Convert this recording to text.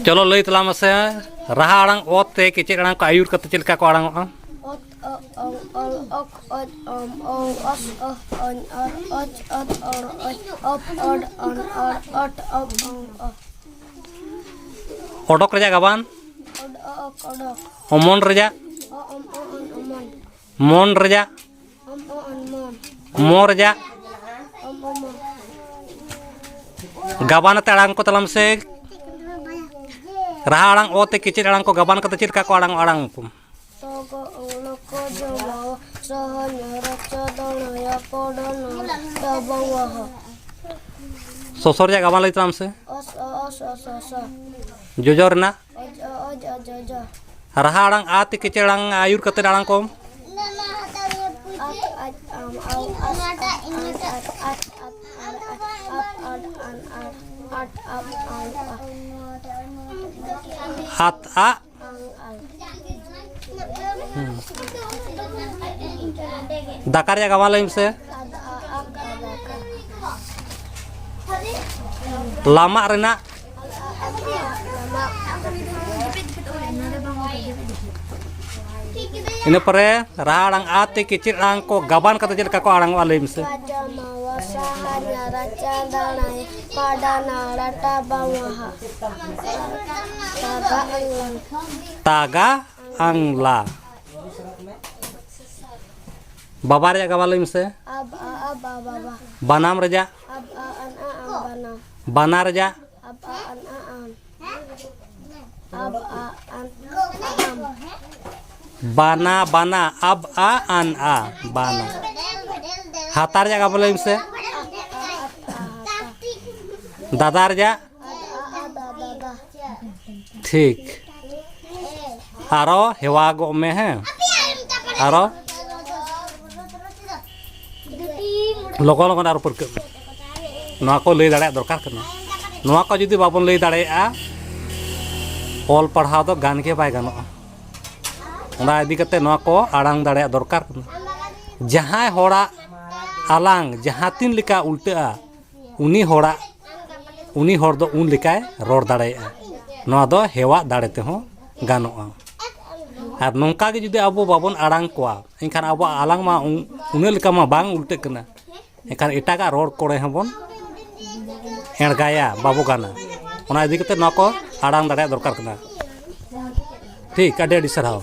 चलो लई तला मसे रहा आड़ांग ओत ते के चेक आड़ांग को आयुर कते चेक का को आड़ांग ot ol ok ot o os on or ot or op od on or ot op on ओडोक Raza गाबान od ok odok ओमन रजा on omon मन रजा on mon मो रजा omon गाबान ते आड़ांग को तलाम से रहा आड़ांग ओत ते के चेक आड़ांग को गाबान कते चेक का को आड़ांग आड़ांग togo loko jowo sohon raca dono ya podon tabang waho सोसर जा गाबान लई तलाम से os os जोजोर ना oj रहा आड़ांग आत ते के चेक आड़ांग आयुर कते आड़ांग को हाथ आ दाकार जा गावा लइम से लामा रेना इन परे राड़ांग आते के चिड़ांग को गाबान कते चेक को आड़ांग वालइम से तागा अंगला बाबा रजा गावा लइम से बनाम रजा बना रजा बाना बाना अब आ अन आ बाना हातार जा गावा लइम से दादार जा ठीक आरो हेवा गो में है आरो लगन लगन आरो परक नवा को लई दाड़े दरकार करना नवा को जुदी बाबन लई दाड़े ऑल पढ़ाव दो गान के बाय गानो ओना इदी कते नवा को आड़ांग दाड़े दरकार करना जहां होड़ा आलांग जहां तीन लिका उल्टा उनी होड़ा उनी होड़ दो उन लिकाय रोड दाड़े नवा दो हेवा दाड़े ते हो गानो और नौका के जुदी अब बाबन आड़ांग को एनखान अब आलांग मा उने लिका मा बांग उल्टे कना एनखान एटागा रोड कोड़े हबन एड़गाया बाबू गाना ओना इदी कते नवा को आड़ांग दाड़े दरकार कना ठीक अडे अडी सरहाव।